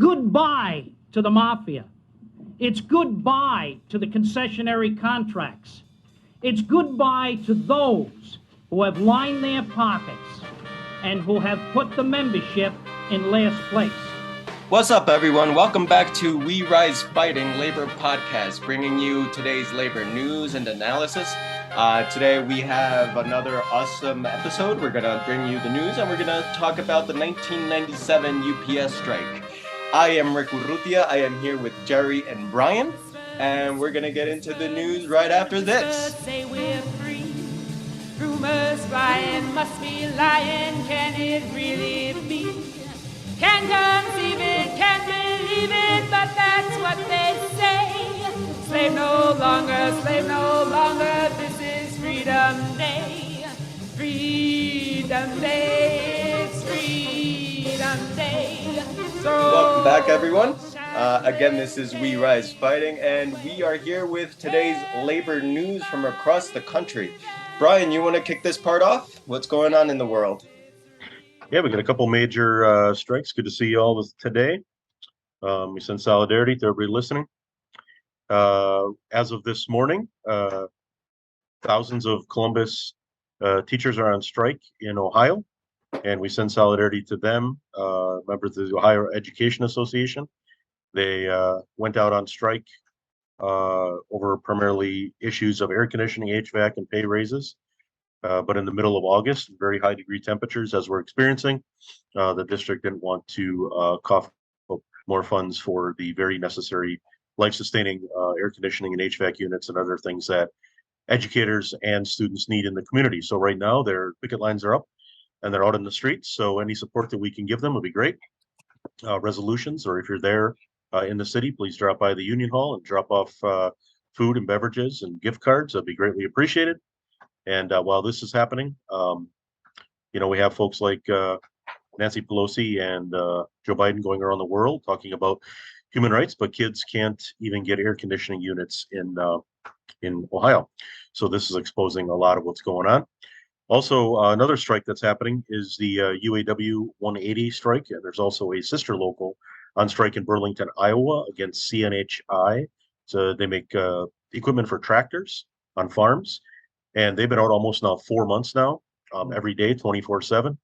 goodbye to the mafia. It's goodbye to the concessionary contracts. It's goodbye to those who have lined their pockets and who have put the membership in last place. What's up, everyone? Welcome back to We Rise Fighting Labor Podcast, bringing you today's labor news and analysis. Today we have another awesome episode. We're going to bring you the news and we're going to talk about the 1997 UPS strike. I am Rick Urrutia. I am here with Jerry and Brian, and we're going to get into the news right after this. Say we're free. Rumors flying, must be lying. Can it really be? Can't conceive it, can't believe it, but that's what they say. Slave no longer, this is Freedom Day. Freedom Day, it's Freedom Day. So welcome back, everyone. Again, this is We Rise Fighting, and we are here with today's labor news from across the country. Brian, you want to kick this part off? What's going on in the world? Yeah, we got a couple major strikes. Good to see you all today. We send solidarity to everybody listening. As of this morning, thousands of Columbus teachers are on strike in Ohio, and we send solidarity to them, members of the Ohio Education Association. They went out on strike over primarily issues of air conditioning, HVAC, and pay raises. But in the middle of August, very high degree temperatures as we're experiencing, the district didn't want to cough up more funds for the very necessary life-sustaining air conditioning and HVAC units and other things that educators and students need in the community. So right now, their picket lines are up and they're out in the streets. So any support that we can give them would be great. Resolutions, or if you're there in the city, please drop by the Union Hall and drop off food and beverages and gift cards. That'd be greatly appreciated. And while this is happening, we have folks like Nancy Pelosi and Joe Biden going around the world talking about human rights, but kids can't even get air conditioning units in Ohio. So this is exposing a lot of what's going on. Also, another strike that's happening is the UAW 180 strike. And there's also a sister local on strike in Burlington, Iowa against CNHI. So they make equipment for tractors on farms. And they've been out almost now 4 months now, every day, 24/7.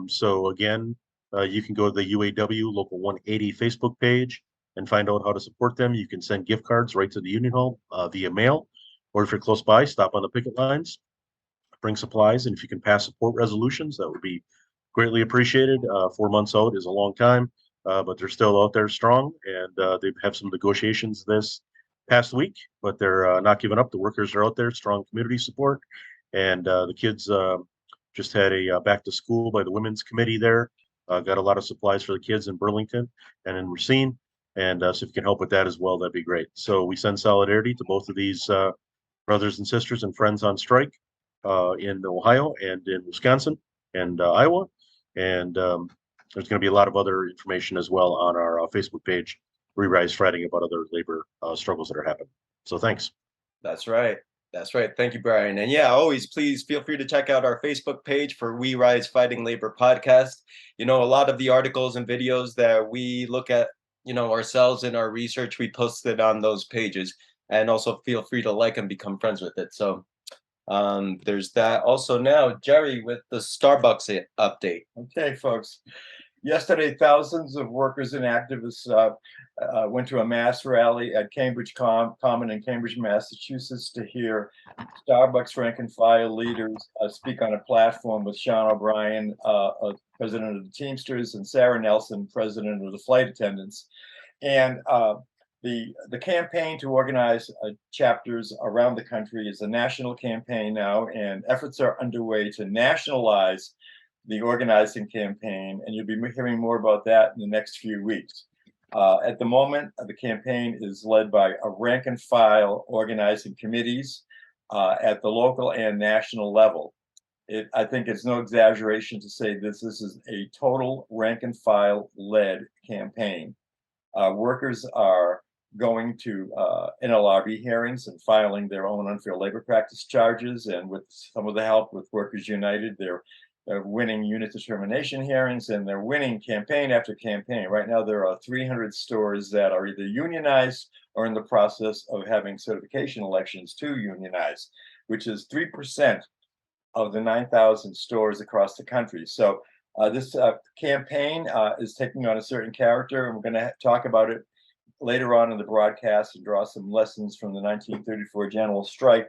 So again, you can go to the UAW Local 180 Facebook page and find out how to support them. You can send gift cards right to the Union Hall via mail, or if you're close by, stop on the picket lines, bring supplies, and if you can pass support resolutions, that would be greatly appreciated. 4 months out is a long time, but they're still out there strong, and they have some negotiations this past week, but they're not giving up. The workers are out there, strong community support, and the kids just had a back to school by the women's committee there. Got a lot of supplies for the kids in Burlington and in Racine, and so if you can help with that as well, that'd be great. So we send solidarity to both of these brothers and sisters and friends on strike in Ohio and in Wisconsin and Iowa, and there's going to be a lot of other information as well on our Facebook page, We Rise Fighting, about other labor struggles that are happening. So thanks. That's right. Thank you, Brian. And yeah, always please feel free to check out our Facebook page for We Rise Fighting Labor Podcast. A lot of the articles and videos that we look at, ourselves in our research, we posted on those pages. And also feel free to like and become friends with it. So there's that. Also now, Jerry, with the Starbucks update. Okay, folks. Yesterday, thousands of workers and activists went to a mass rally at Cambridge Common in Cambridge, Massachusetts, to hear Starbucks rank and file leaders speak on a platform with Sean O'Brien, president of the Teamsters, and Sarah Nelson, president of the flight attendants. And the campaign to organize chapters around the country is a national campaign now, and efforts are underway to nationalize the organizing campaign, and you'll be hearing more about that in the next few weeks. At the moment, the campaign is led by a rank and file organizing committees at the local and national level. I think it's no exaggeration to say this is a total rank and file led campaign. Workers are going to NLRB hearings and filing their own unfair labor practice charges, and with some of the help with Workers United, they're They're winning unit determination hearings, and they're winning campaign after campaign. Right now, there are 300 stores that are either unionized or in the process of having certification elections to unionize, which is 3% of the 9,000 stores across the country. So this campaign is taking on a certain character, and we're going to talk about it later on in the broadcast and draw some lessons from the 1934 general strike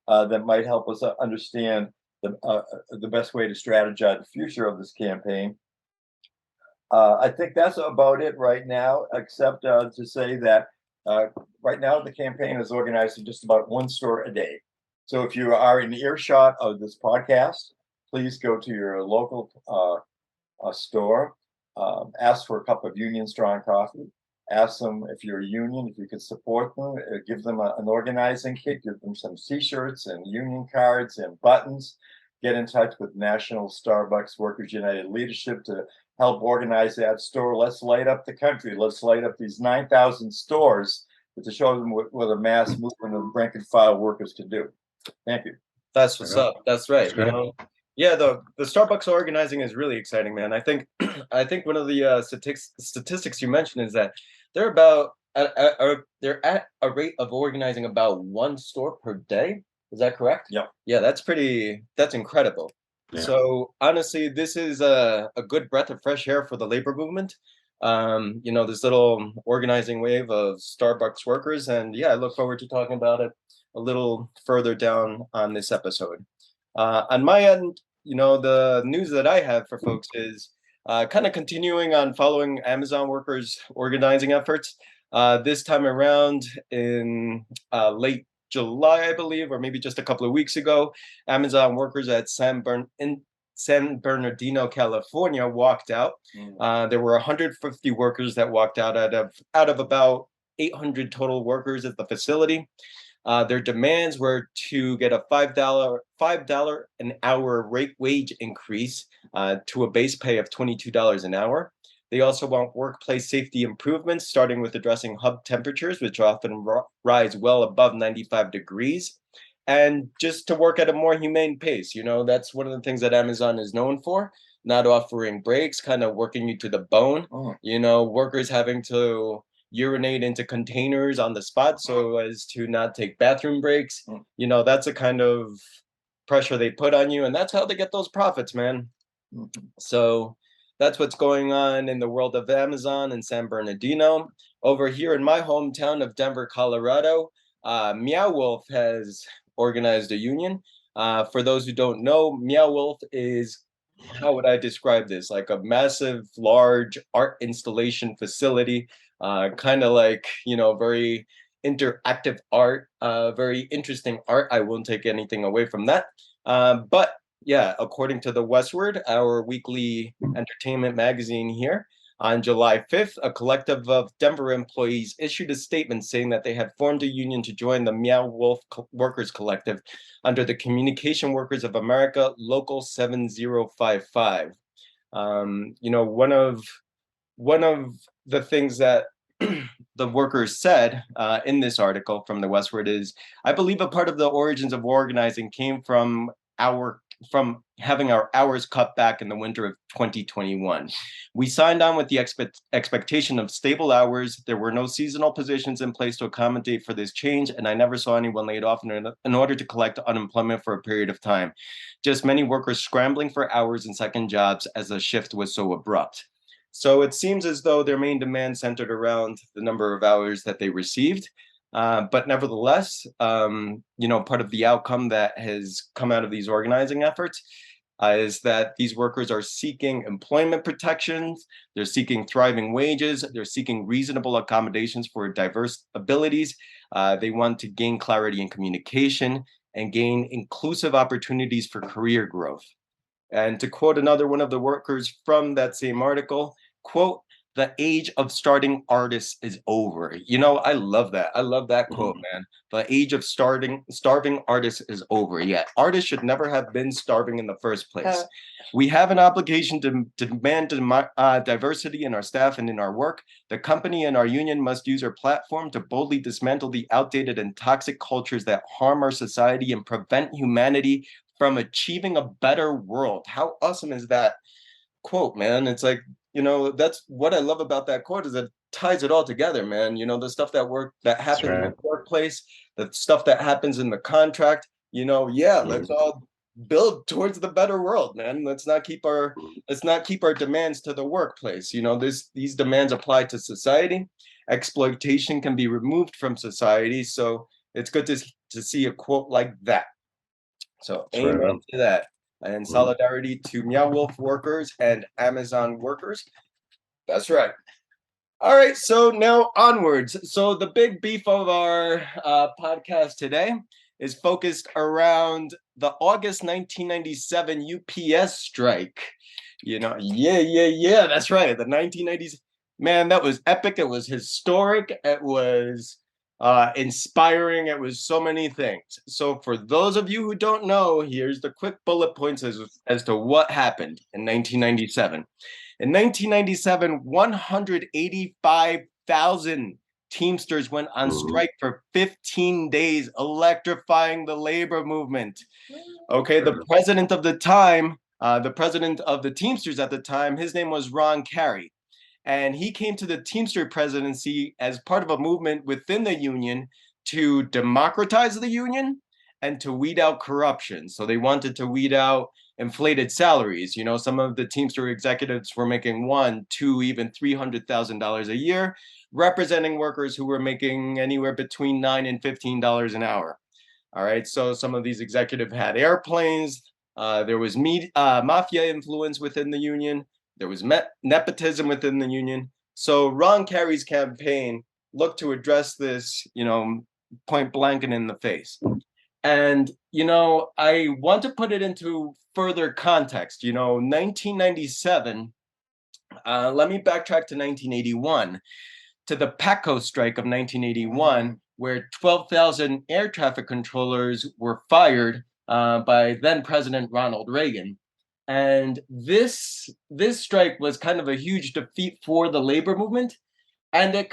that might help us understand the best way to strategize the future of this campaign. I think that's about it right now, except to say that right now the campaign is organized in just about one store a day. So if you are in earshot of this podcast, please go to your local store, ask for a cup of Union Strong coffee, ask them if you're a union, if you could support them, give them an organizing kit, give them some t-shirts and union cards and buttons. Get in touch with National Starbucks Workers United leadership to help organize that store. Let's light up the country. Let's light up these 9,000 stores to show them what a mass movement of rank and file workers can do. Thank you. That's what's up. That's right. You know, yeah, the Starbucks organizing is really exciting, man. I think one of the statistics you mentioned is that they're they're at a rate of organizing about one store per day. Is that correct? Yeah. Yeah, that's incredible. Yeah. So honestly, this is a good breath of fresh air for the labor movement. You know, this little organizing wave of Starbucks workers, and yeah, I look forward to talking about it a little further down on this episode. On my end, you know, the news that I have for folks is kind of continuing on following Amazon workers' organizing efforts. This time around in late July, I believe, or maybe just a couple of weeks ago, Amazon workers at San Bernardino, California, walked out. There were 150 workers that walked out out of about 800 total workers at the facility. Their demands were to get a $5 an hour wage increase to a base pay of $22 an hour. They also want workplace safety improvements, starting with addressing hub temperatures, which often rise well above 95 degrees, and just to work at a more humane pace. You know, that's one of the things that Amazon is known for, not offering breaks, kind of working you to the bone. You know, workers having to urinate into containers on the spot so as to not take bathroom breaks. You know, that's a kind of pressure they put on you, and that's how they get those profits, man. So that's what's going on in the world of Amazon and San Bernardino. Over here in my hometown of Denver, Colorado, Meow Wolf has organized a union. For those who don't know, Meow Wolf is, how would I describe this? Like a massive, large art installation facility, kind of like, you know, very interactive art, very interesting art. I won't take anything away from that. But yeah, according to the Westward, our weekly entertainment magazine here, on July 5th, a collective of Denver employees issued a statement saying that they had formed a union to join the Meow Wolf Workers Collective under the Communication Workers of America Local 7055. You know, one of the things that the workers said in this article from the Westward is, I believe a part of the origins of organizing came from having our hours cut back in the winter of 2021. We signed on with the expectation of stable hours. There were no seasonal positions in place to accommodate for this change, and I never saw anyone laid off in order to collect unemployment for a period of time. Just many workers scrambling for hours and second jobs as the shift was so abrupt. So it seems as though their main demand centered around the number of hours that they received. But nevertheless, you know, part of the outcome that has come out of these organizing efforts is that these workers are seeking employment protections, they're seeking thriving wages, they're seeking reasonable accommodations for diverse abilities. They want to gain clarity in communication and gain inclusive opportunities for career growth. And to quote another one of the workers from that same article, quote, "The age of starting artists is over." You know, I love that. I love that quote, man. The age of starving artists is over. Yeah, artists should never have been starving in the first place. We have an obligation to demand diversity in our staff and in our work. The company and our union must use our platform to boldly dismantle the outdated and toxic cultures that harm our society and prevent humanity from achieving a better world. How awesome is that quote, man? It's like, that's what I love about that quote, is it ties it all together, man. The stuff that happens in the workplace, the stuff that happens in the contract, let's all build towards the better world, man. Let's not keep our demands to the workplace. These demands apply to society. Exploitation can be removed from society. So it's good to see a quote like that. So amen to that. And solidarity to Meow Wolf workers and Amazon workers. That's right. All right, so now onwards. So the big beef of our podcast today is focused around the August 1997 UPS strike. That's right. The 1990s, man, that was epic. It was historic. It was inspiring. It was so many things. So for those of you who don't know, here's the quick bullet points as to what happened in 1997. In 1997, 185,000 Teamsters went on strike for 15 days, electrifying the labor movement. Okay, the president of the time, the president of the Teamsters at the time, his name was Ron Carey. And he came to the Teamster presidency as part of a movement within the union to democratize the union and to weed out corruption. So they wanted to weed out inflated salaries. Some of the Teamster executives were making $100,000, $200,000, even $300,000 a year, representing workers who were making anywhere between $9 and $15 an hour. All right, so some of these executives had airplanes. There was mafia influence within the union. There was nepotism within the union. So Ron Carey's campaign looked to address this, point blank and in the face. And, I want to put it into further context. 1997, let me backtrack to 1981, to the PACO strike of 1981, where 12,000 air traffic controllers were fired by then President Ronald Reagan. And this strike was kind of a huge defeat for the labor movement. And it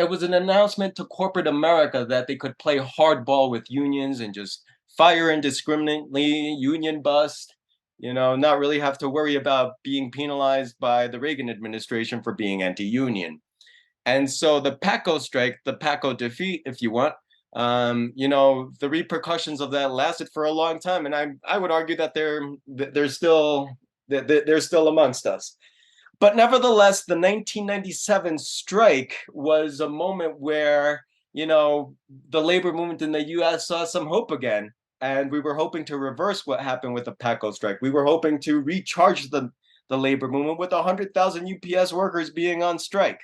was an announcement to corporate America that they could play hardball with unions and just fire indiscriminately, union bust, not really have to worry about being penalized by the Reagan administration for being anti-union. And so the PACO strike, the PACO defeat, if you want, the repercussions of that lasted for a long time. And I would argue that they're still amongst us. But nevertheless, the 1997 strike was a moment where, the labor movement in the U.S. saw some hope again. And we were hoping to reverse what happened with the PACO strike. We were hoping to recharge the labor movement with 100,000 UPS workers being on strike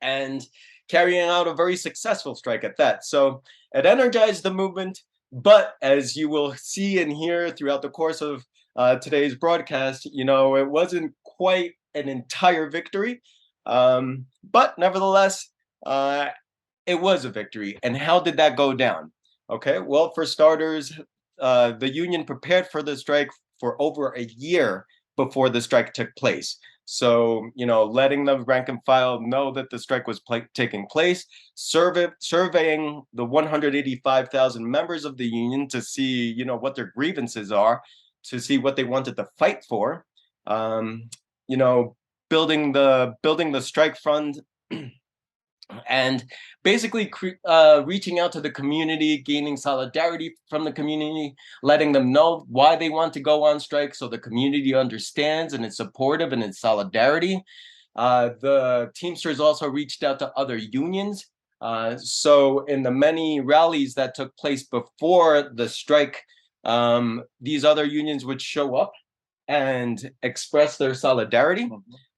and carrying out a very successful strike at that. So it energized the movement. But as you will see and hear throughout the course of today's broadcast, it wasn't quite an entire victory. But nevertheless, it was a victory. And how did that go down? Okay, well, for starters, the union prepared for the strike for over a year before the strike took place. So, letting the rank and file know that the strike was taking place, surveying the 185,000 members of the union to see, what their grievances are, to see what they wanted to fight for, building the strike fund, and basically reaching out to the community, gaining solidarity from the community, letting them know why they want to go on strike so the community understands and is supportive and in solidarity. The Teamsters also reached out to other unions. So in the many rallies that took place before the strike, these other unions would show up and express their solidarity.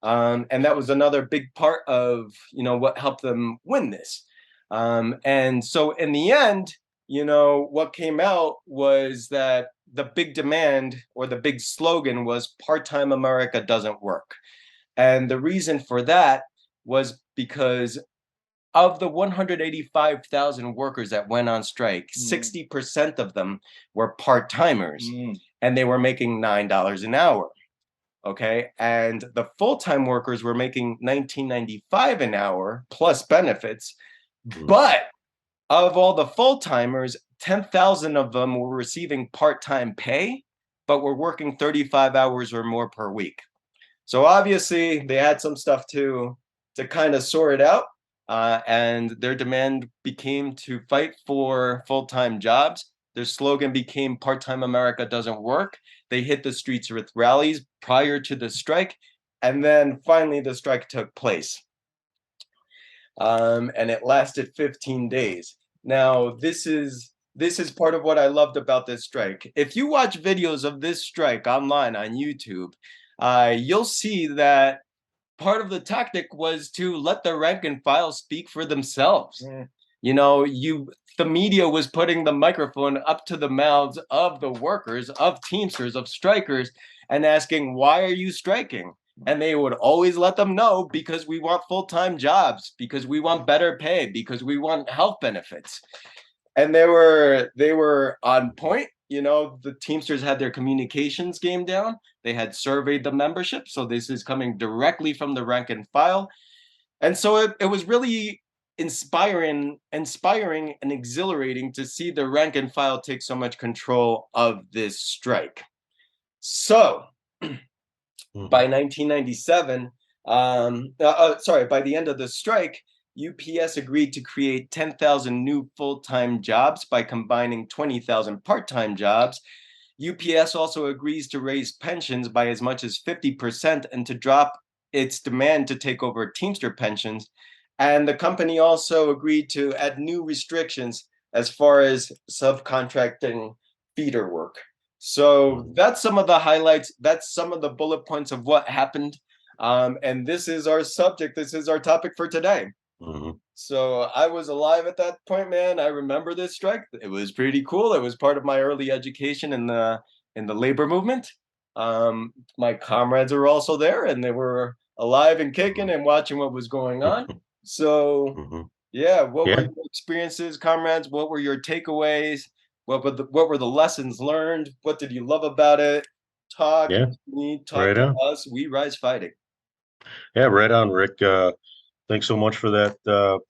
And that was another big part of, what helped them win this. And so in the end, what came out was that the big demand or the big slogan was part-time America doesn't work. And the reason for that was because of the 185,000 workers that went on strike, 60% of them were part-timers, and they were making $9 an hour. Okay, and the full-time workers were making $19.95 an hour plus benefits. But of all the full-timers, 10,000 of them were receiving part-time pay, but were working 35 hours or more per week. So obviously they had some stuff to kind of sort it out, and their demand became to fight for full-time jobs. Their slogan became "Part-time America doesn't work." They hit the streets with rallies prior to the strike, and then finally the strike took place. And it lasted 15 days. Now, this is part of what I loved about this strike. If you watch videos of this strike online on YouTube, you'll see that part of the tactic was to let the rank and file speak for themselves. You know, the media was putting the microphone up to the mouths of the workers, of Teamsters, of strikers, and asking, why are you striking? And they would always let them know, because we want full-time jobs, because we want better pay, because we want health benefits. And they were on point. You know, the Teamsters had their communications game down. They had surveyed the membership. So this is coming directly from the rank and file. And so it was really inspiring and exhilarating to see the rank and file take so much control of this strike. So by 1997, by the end of the strike, UPS agreed to create 10,000 new full-time jobs by combining 20,000 part-time jobs. UPS also agrees to raise pensions by as much as 50% and to drop its demand to take over Teamster pensions. And the company also agreed to add new restrictions as far as subcontracting feeder work. So that's some of the highlights. That's some of the bullet points of what happened. And this is our subject. This is our topic for today. So I was alive at that point, man. I remember this strike. It was pretty cool. It was part of my early education in the labor movement. My comrades were also there, and they were alive and kicking and watching what was going on. So yeah, what were your experiences, comrades? What were your takeaways? What were the lessons learned? What did you love about it? Talk to me, talk to us. We Rise Fighting. Yeah, right on, Rick. Thanks so much for that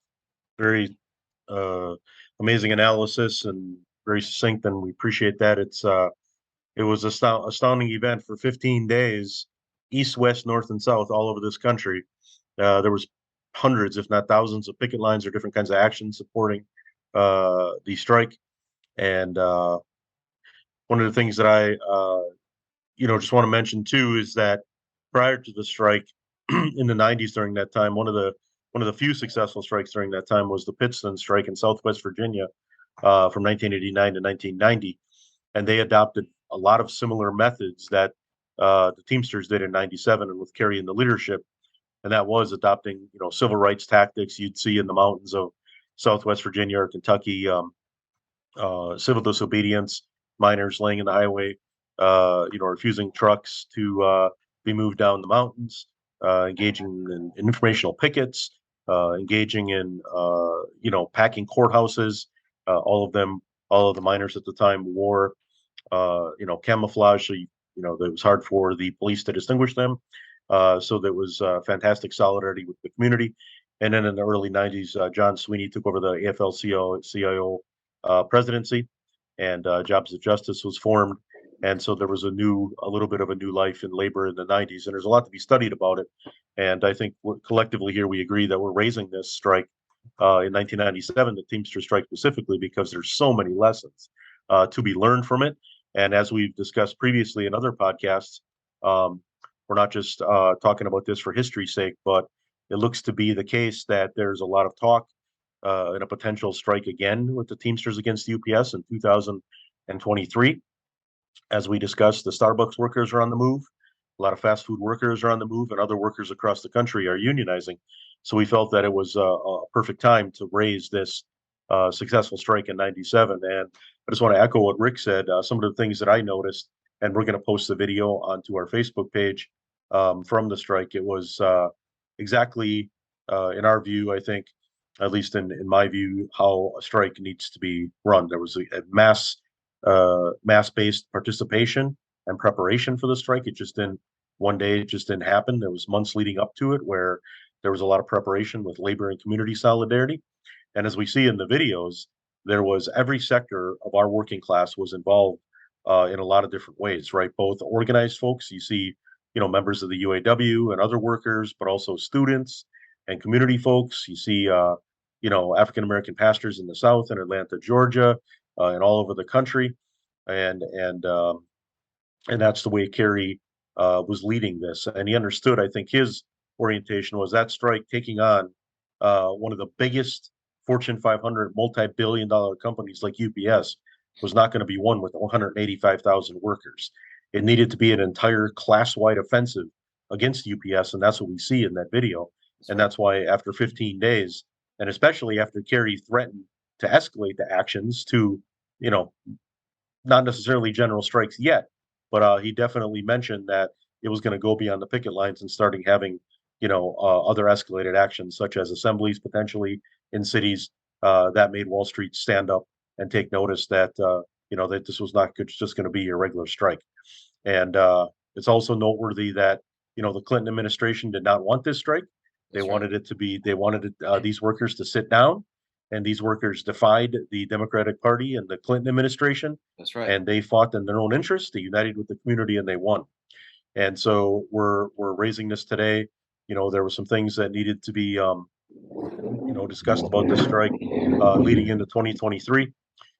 very amazing analysis and very succinct, and we appreciate that. It was an astounding event for 15 days, east, west, north, and south, all over this country. There was hundreds, if not thousands, of picket lines or different kinds of actions supporting the strike. And one of the things that I, just want to mention too is that prior to the strike in the 90s, during that time, one of the few successful strikes during that time was the Pittston strike in Southwest Virginia from 1989 to 1990, and they adopted a lot of similar methods that the Teamsters did in '97, and with Kerry in the leadership, and that was adopting civil rights tactics you'd see in the mountains of Southwest Virginia or Kentucky. Civil disobedience, miners laying in the highway, refusing trucks to be moved down the mountains, engaging in informational pickets, engaging in, packing courthouses. All of the miners at the time wore, camouflage, so it was hard for the police to distinguish them. So there was fantastic solidarity with the community. And then in the early 90s, John Sweeney took over the AFL-CIO presidency, and Jobs of Justice was formed. And so there was a little bit of a new life in labor in the 90s, and there's a lot to be studied about it. And I think collectively here we agree that we're raising this strike in 1997, the Teamsters strike specifically, because there's so many lessons to be learned from it. And as we've discussed previously in other podcasts, we're not just talking about this for history's sake, but it looks to be the case that there's a lot of talk in a potential strike again with the Teamsters against UPS in 2023. As we discussed, the Starbucks workers are on the move. A lot of fast food workers are on the move, and other workers across the country are unionizing. So we felt that it was a perfect time to raise this successful strike in '97. And I just want to echo what Rick said. Some of the things that I noticed, and we're going to post the video onto our Facebook page from the strike. It was exactly, in our view, I think, at least in my view, how a strike needs to be run. There was a mass-based participation and preparation for the strike. It just didn't happen. There was months leading up to it where there was a lot of preparation with labor and community solidarity. And as we see in the videos, there was every sector of our working class was involved in a lot of different ways, right? Both organized folks, you see, members of the UAW and other workers, but also students and community folks. You see, African American pastors in the South, in Atlanta, Georgia, and all over the country, and that's the way Kerry was leading this. And he understood, I think, his orientation was that strike taking on one of the biggest Fortune 500 multi-billion-dollar companies like UPS was not going to be won with 185,000 workers. It needed to be an entire class-wide offensive against UPS, and that's what we see in that video. And that's why after 15 days, and especially after Kerry threatened to escalate the actions to, not necessarily general strikes yet, but he definitely mentioned that it was going to go beyond the picket lines and starting having, other escalated actions, such as assemblies potentially in cities that made Wall Street stand up and take notice that, that this was not just going to be a regular strike. And it's also noteworthy that, the Clinton administration did not want this strike. They wanted it to be, these workers to sit down, and these workers defied the Democratic Party and the Clinton administration. That's right. And they fought in their own interest. They united with the community and they won. And so we're raising this today. There were some things that needed to be, discussed about this strike leading into 2023.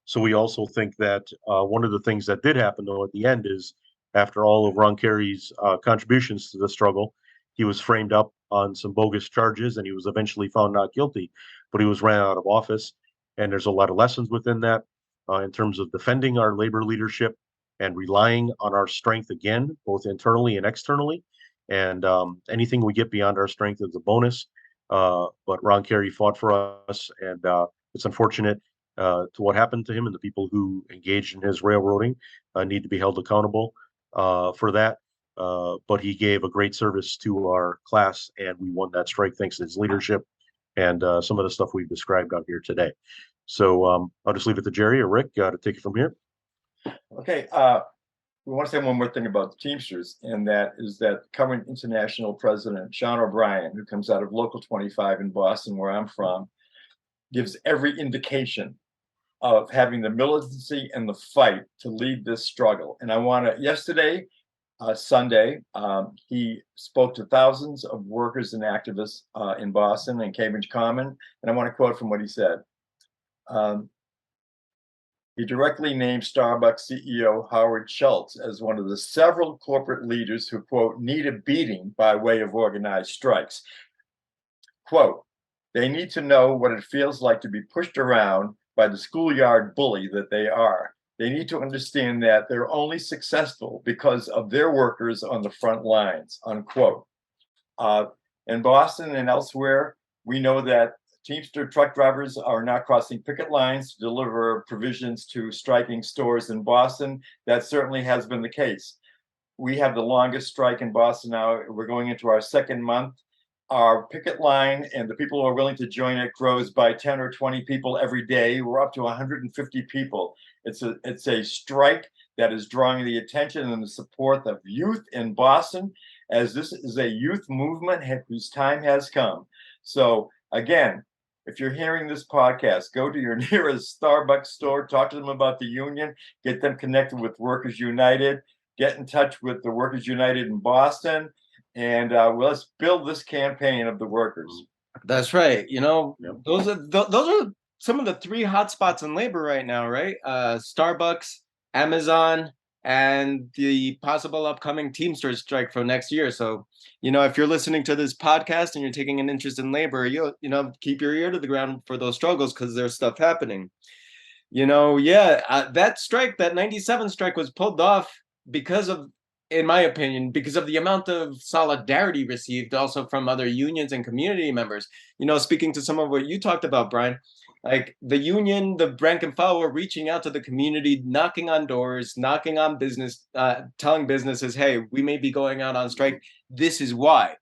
So we also think that one of the things that did happen, though, at the end is after all of Ron Kerry's contributions to the struggle, he was framed up on some bogus charges and he was eventually found not guilty, but he was ran out of office. And there's a lot of lessons within that in terms of defending our labor leadership and relying on our strength again, both internally and externally. And anything we get beyond our strength is a bonus. But Ron Kerry fought for us, and it's unfortunate to what happened to him, and the people who engaged in his railroading need to be held accountable for that. But he gave a great service to our class, and we won that strike thanks to his leadership and some of the stuff we've described out here today. So I'll just leave it to Jerry or Rick to take it from here. Okay. We want to say one more thing about the Teamsters, and that is that current international president, Sean O'Brien, who comes out of Local 25 in Boston, where I'm from, gives every indication of having the militancy and the fight to lead this struggle. And I want to, yesterday, Sunday, he spoke to thousands of workers and activists in Boston and Cambridge Common, and I want to quote from what he said. He directly named Starbucks CEO Howard Schultz as one of the several corporate leaders who, quote, need a beating by way of organized strikes. Quote, they need to know what it feels like to be pushed around by the schoolyard bully that they are. They need to understand that they're only successful because of their workers on the front lines, unquote. In Boston and elsewhere, we know that Teamster truck drivers are not crossing picket lines to deliver provisions to striking stores in Boston. That certainly has been the case. We have the longest strike in Boston now. We're going into our second month. Our picket line and the people who are willing to join it grows by 10 or 20 people every day. We're up to 150 people. It's a strike that is drawing the attention and the support of youth in Boston, as this is a youth movement whose time has come. So again, if you're hearing this podcast, go to your nearest Starbucks store, talk to them about the union, get them connected with Workers United, get in touch with the Workers United in Boston, and let's build this campaign of the workers. That's right. Those are some of the three hot spots in labor right now, right? Starbucks, Amazon, and the possible upcoming Teamsters strike for next year. So, if you're listening to this podcast and you're taking an interest in labor, keep your ear to the ground for those struggles, because there's stuff happening. That strike, that 97 strike, was pulled off because of, in my opinion, because of the amount of solidarity received also from other unions and community members. Speaking to some of what you talked about, Brian, like the union, the rank and file were reaching out to the community, knocking on doors, knocking on business, telling businesses, hey, we may be going out on strike. This is why.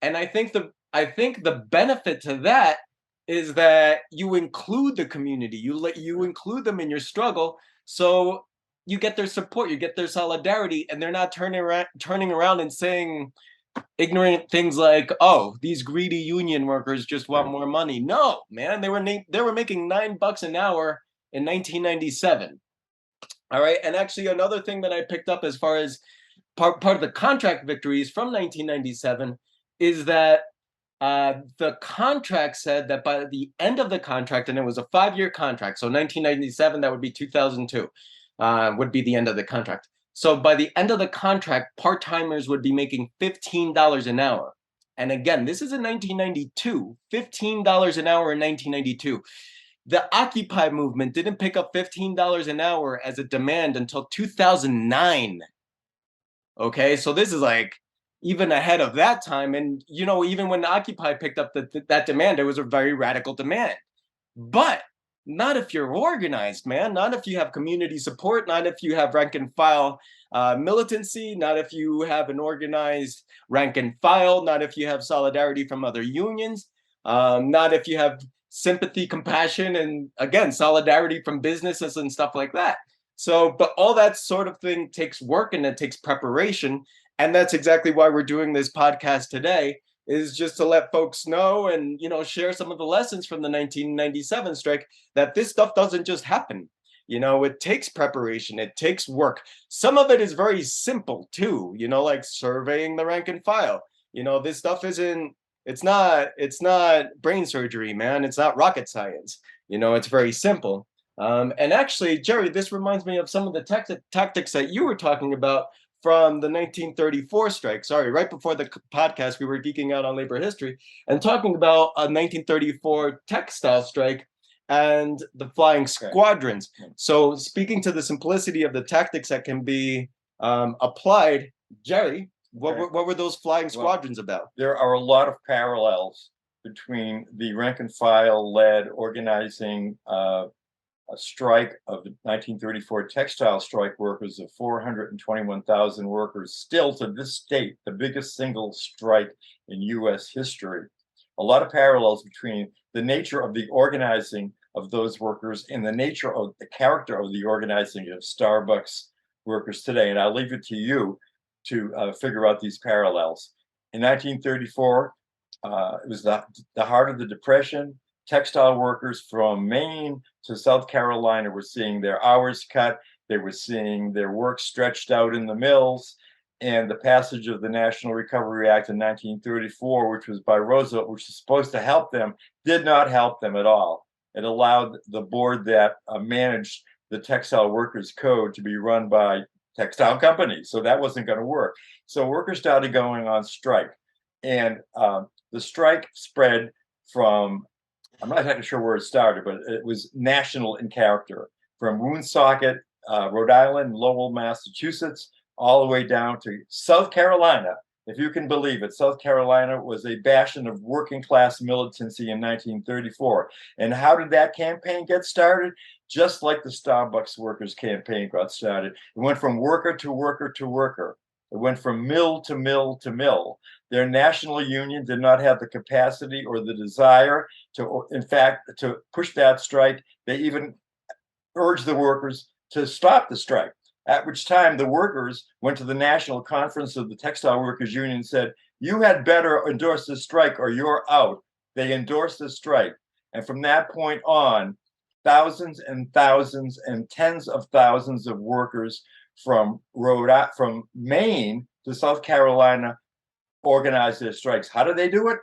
And I think the benefit to that is that you include the community, you include them in your struggle, so you get their support, you get their solidarity, and they're not turning around and saying ignorant things like, oh, these greedy union workers just want more money. No, man, they were making $9 an hour in 1997. All right. And actually, another thing that I picked up as far as part of the contract victories from 1997 is that the contract said that by the end of the contract, and it was a 5-year contract, so 1997, that would be 2002, would be the end of the contract. So by the end of the contract, part-timers would be making $15 an hour. And again, this is in 1992, $15 an hour in 1992. The Occupy movement didn't pick up $15 an hour as a demand until 2009. Okay, so this is like even ahead of that time. And, you know, even when Occupy picked up that demand, it was a very radical demand. But not if you're organized, man. Not if you have community support. Not if you have rank and file militancy. Not if you have an organized rank and file. Not if you have solidarity from other unions. Not if you have sympathy, compassion, and again, solidarity from businesses and stuff like that. So, but all that sort of thing takes work and it takes preparation. And that's exactly why we're doing this podcast today, is just to let folks know and, you know, share some of the lessons from the 1997 strike, that this stuff doesn't just happen. You know, it takes preparation, it takes work. Some of it is very simple too, you know, like surveying the rank and file. You know, this stuff it's not brain surgery, man. It's not rocket science. You know, it's very simple. And actually, Jerry, this reminds me of some of the tactics that you were talking about from the 1934 strike. Sorry, right before the podcast, we were geeking out on labor history and talking about a 1934 textile strike and the flying squadrons. So speaking to the simplicity of the tactics that can be applied, Jerry, what were those flying squadrons about? There are a lot of parallels between the rank and file led organizing a strike of the 1934 textile strike workers of 421,000 workers, still to this date, the biggest single strike in U.S. history. A lot of parallels between the nature of the organizing of those workers and the nature of the character of the organizing of Starbucks workers today. And I'll leave it to you to figure out these parallels. In 1934, it was the heart of the Depression. Textile workers from Maine to South Carolina were seeing their hours cut. They were seeing their work stretched out in the mills. And the passage of the National Recovery Act in 1934, which was by Roosevelt, which was supposed to help them, did not help them at all. It allowed the board that managed the Textile Workers Code to be run by textile companies. So that wasn't going to work. So workers started going on strike. And the strike spread from, I'm not exactly sure where it started, but it was national in character, from Woonsocket, Rhode Island, Lowell, Massachusetts, all the way down to South Carolina. If you can believe it, South Carolina was a bastion of working class militancy in 1934. And how did that campaign get started? Just like the Starbucks workers campaign got started. It went from worker to worker to worker. It went from mill to mill to mill. Their national union did not have the capacity or the desire to, in fact, to push that strike. They even urged the workers to stop the strike, at which time the workers went to the National Conference of the Textile Workers Union and said, you had better endorse the strike or you're out. They endorsed the strike. And from that point on, thousands and thousands and tens of thousands of workers from Maine to South Carolina organized their strikes. How did they do it?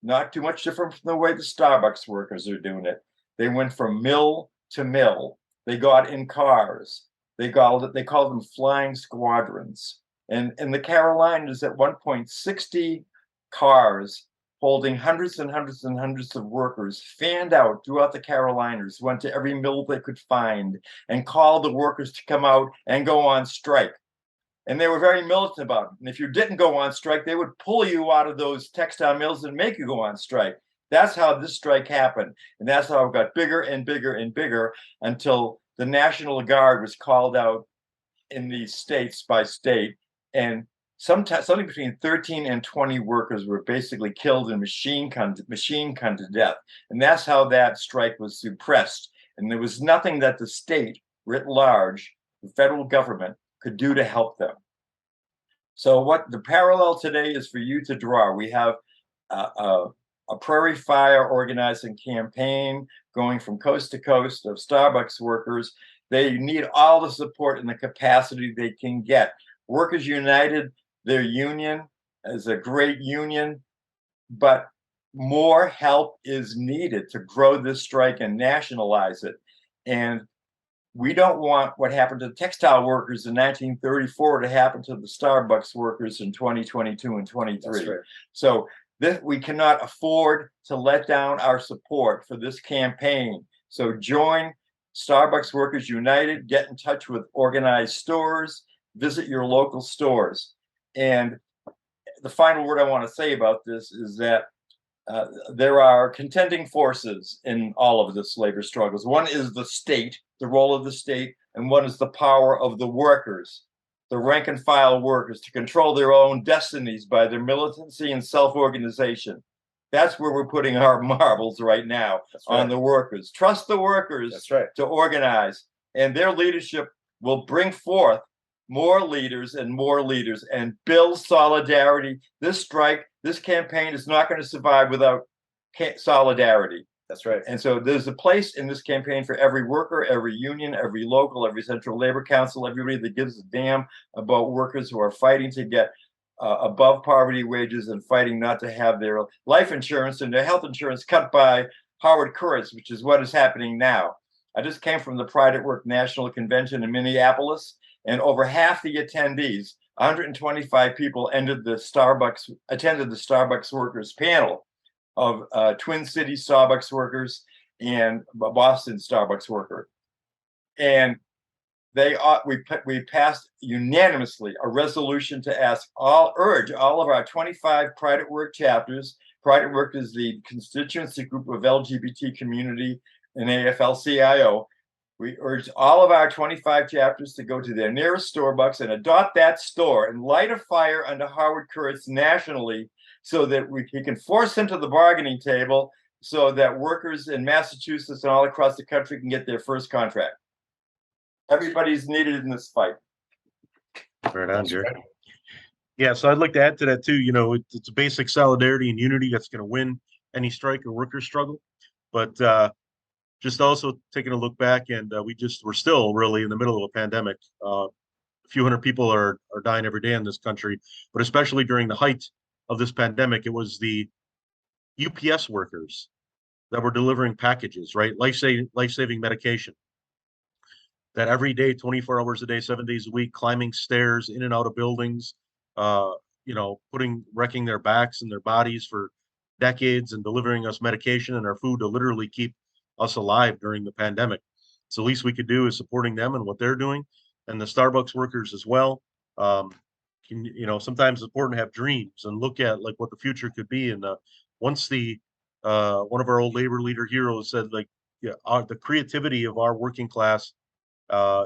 Not too much different from the way the Starbucks workers are doing it. They went from mill to mill. They got in cars. They called them flying squadrons. And in the Carolinas, at one point, 60 cars holding hundreds and hundreds and hundreds of workers fanned out throughout the Carolinas, went to every mill they could find and called the workers to come out and go on strike. And they were very militant about it. And if you didn't go on strike, they would pull you out of those textile mills and make you go on strike. That's how this strike happened. And that's how it got bigger and bigger and bigger until the National Guard was called out in these states by state. And something between 13 and 20 workers were basically killed and machine gunned to death. And that's how that strike was suppressed. And there was nothing that the state writ large, the federal government, could do to help them. So what the parallel today is for you to draw. We have a prairie fire organizing campaign going from coast to coast of Starbucks workers. They need all the support and the capacity they can get. Workers United, their union, is a great union, but more help is needed to grow this strike and nationalize it. And we don't want what happened to the textile workers in 1934 to happen to the Starbucks workers in 2022 and 23. Right. So we cannot afford to let down our support for this campaign. So join Starbucks Workers United, get in touch with organized stores, visit your local stores. And the final word I want to say about this is that there are contending forces in all of this labor struggles. One is the state, the role of the state, and one is the power of the workers, the rank and file workers, to control their own destinies by their militancy and self-organization. That's where we're putting our marbles right now. Right. On the workers. Trust the workers. Right. To organize, and their leadership will bring forth more leaders and build solidarity. This strike, this campaign is not going to survive without solidarity. That's right. And so there's a place in this campaign for every worker, every union, every local, every central labor council, everybody that gives a damn about workers who are fighting to get above poverty wages and fighting not to have their life insurance and their health insurance cut by Howard Kurtz, which is what is happening now. I just came from the Pride at Work National Convention in Minneapolis, and over half the attendees, 125 people, attended the Starbucks workers panel of Twin Cities Starbucks workers and Boston Starbucks worker. And we passed unanimously a resolution to urge all of our 25 Pride at Work chapters. Pride at Work is the constituency group of LGBT community in AFL-CIO. We urge all of our 25 chapters to go to their nearest Starbucks and adopt that store and light a fire under Howard Kurtz nationally, so that he can force him to the bargaining table, so that workers in Massachusetts and all across the country can get their first contract. Everybody's needed in this fight. Right on, Jerry. Yeah, so I'd like to add to that too. You know, it's a basic solidarity and unity that's going to win any strike or worker struggle. But just also taking a look back, and we're still really in the middle of a pandemic. A few hundred people are dying every day in this country, but especially during the height of this pandemic, it was the UPS workers that were delivering packages, right? Life-saving medication. That every day, 24 hours a day, 7 days a week, climbing stairs in and out of buildings, wrecking their backs and their bodies for decades and delivering us medication and our food to literally keep us alive during the pandemic. So the least we could do is supporting them and what they're doing, and the Starbucks workers as well. Sometimes it's important to have dreams and look at like what the future could be. And once one of our old labor leader heroes said, the creativity of our working class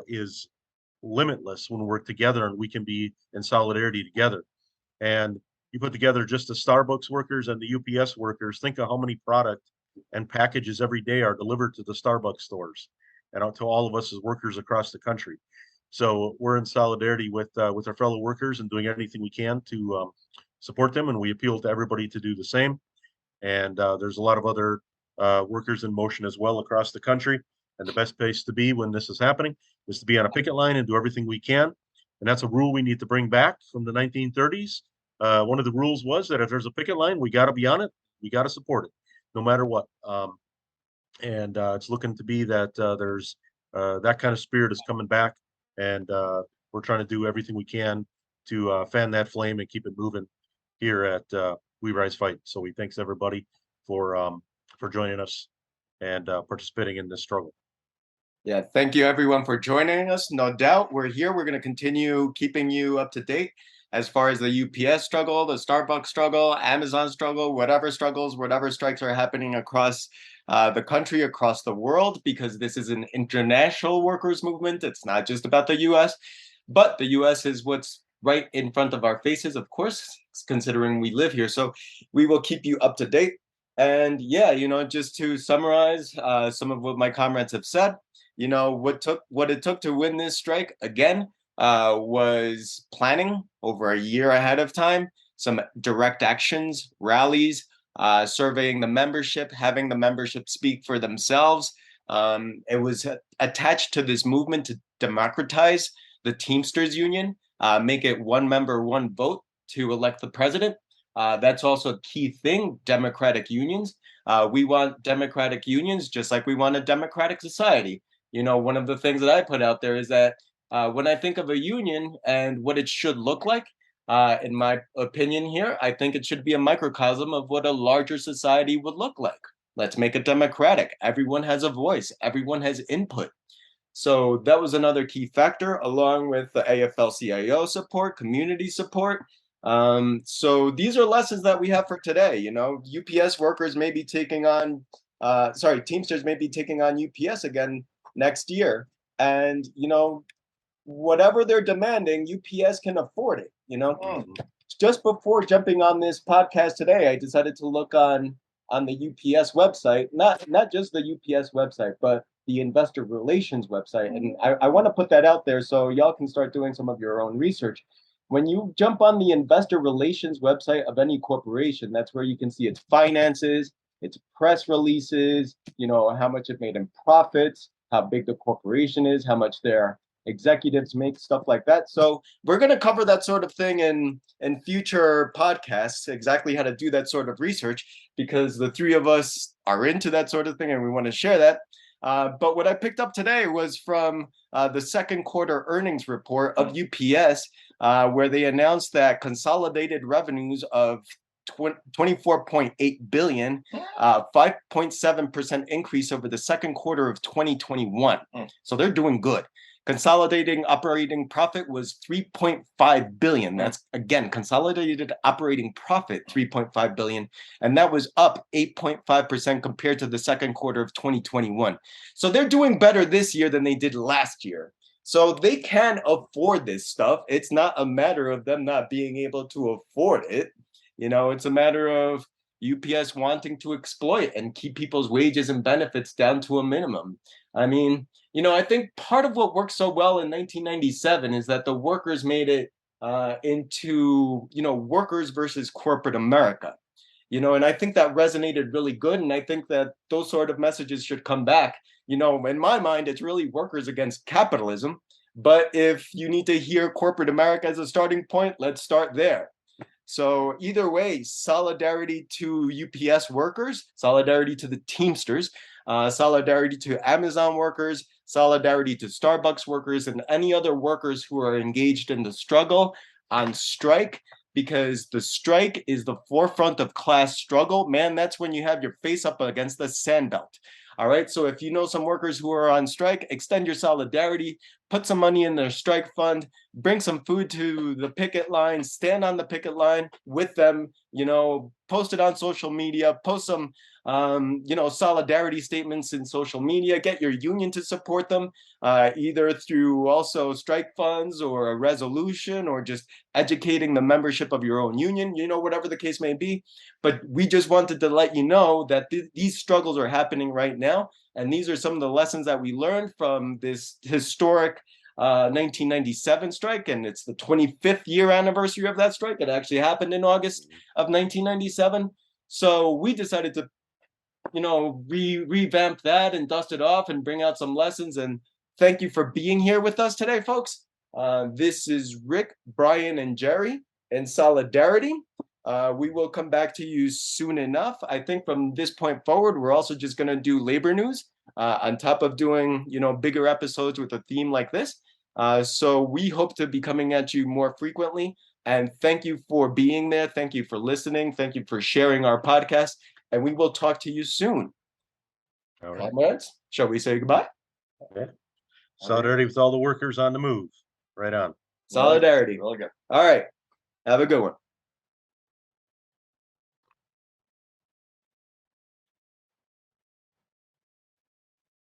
is limitless when we're together and we can be in solidarity together. And you put together just the Starbucks workers and the UPS workers, think of how many product and packages every day are delivered to the Starbucks stores and to all of us as workers across the country. So we're in solidarity with our fellow workers and doing anything we can to support them. And we appeal to everybody to do the same. And there's a lot of other workers in motion as well across the country. And the best place to be when this is happening is to be on a picket line and do everything we can. And that's a rule we need to bring back from the 1930s. One of the rules was that if there's a picket line, we got to be on it. We got to support it, no matter what. And it's looking to be that there's that kind of spirit is coming back. And we're trying to do everything we can to fan that flame and keep it moving here at We Rise Fight. So we thanks everybody for joining us and participating in this struggle. Yeah, thank you everyone for joining us. No doubt we're here. We're going to continue keeping you up to date as far as the UPS struggle, the Starbucks struggle, Amazon struggle, whatever strikes are happening across the country, across the world, because this is an international workers movement. It's not just about the US, but the US is what's right in front of our faces, of course, considering we live here. So we will keep you up to date. And yeah, just to summarize some of what my comrades have said, what it took to win this strike again was planning over a year ahead of time, some direct actions, rallies, surveying the membership, having the membership speak for themselves. It was attached to this movement to democratize the Teamsters Union, make it one member, one vote to elect the president. That's also a key thing, democratic unions. We want democratic unions just like we want a democratic society. You know, one of the things that I put out there is that when I think of a union and what it should look like, in my opinion here, I think it should be a microcosm of what a larger society would look like. Let's make it democratic. Everyone has a voice. Everyone has input. So that was another key factor, along with the AFL-CIO support, community support. So these are lessons that we have for today. You know, UPS workers may be taking on, Teamsters may be taking on UPS again next year. And, you know, whatever they're demanding, UPS can afford it. You know, just before jumping on this podcast today, I decided to look on the UPS website, not just the UPS website, but the investor relations website. And I want to put that out there so y'all can start doing some of your own research. When you jump on the investor relations website of any corporation, that's where you can see its finances, its press releases, you know, how much it made in profits, how big the corporation is, how much their executives make, stuff like that. So we're going to cover that sort of thing in future podcasts, exactly how to do that sort of research, because the three of us are into that sort of thing and we want to share that. But what I picked up today was from the second quarter earnings report of UPS, where they announced that consolidated revenues of 24.8 billion, 5.7% increase over the second quarter of 2021. So they're doing good. Consolidating operating profit was 3.5 billion. That's, again, consolidated operating profit, 3.5 billion. And that was up 8.5% compared to the second quarter of 2021. So they're doing better this year than they did last year. So they can afford this stuff. It's not a matter of them not being able to afford it. You know, it's a matter of UPS wanting to exploit and keep people's wages and benefits down to a minimum. I mean, you know, I think part of what worked so well in 1997 is that the workers made it into, you know, workers versus corporate America. You know, and I think that resonated really good. And I think that those sort of messages should come back. You know, in my mind, it's really workers against capitalism. But if you need to hear corporate America as a starting point, let's start there. So either way, solidarity to UPS workers, solidarity to the Teamsters, solidarity to Amazon workers, solidarity to Starbucks workers, and any other workers who are engaged in the struggle on strike, because the strike is the forefront of class struggle. Man, that's when you have your face up against the sandbelt. All right, so if you know some workers who are on strike, extend your solidarity, put some money in their strike fund, bring some food to the picket line, stand on the picket line with them, you know, post it on social media, post some, you know, solidarity statements in social media, get your union to support them, either through also strike funds or a resolution or just educating the membership of your own union, you know, whatever the case may be. But we just wanted to let you know that these struggles are happening right now. And these are some of the lessons that we learned from this historic 1997 strike. And it's the 25th year anniversary of that strike. It actually happened in August of 1997. So we decided to, you know, revamp that and dust it off and bring out some lessons. And thank you for being here with us today, folks. This is Rick, Brian, and Jerry in solidarity. We will come back to you soon enough. I think from this point forward, we're also just going to do labor news on top of doing, you know, bigger episodes with a theme like this. So we hope to be coming at you more frequently. And thank you for being there. Thank you for listening. Thank you for sharing our podcast. And we will talk to you soon. All right. Comrades, shall we say goodbye? Yeah. Solidarity with all the workers on the move. Right on. Solidarity. Really good. All right. Have a good one.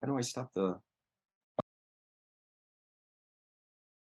How do I stop the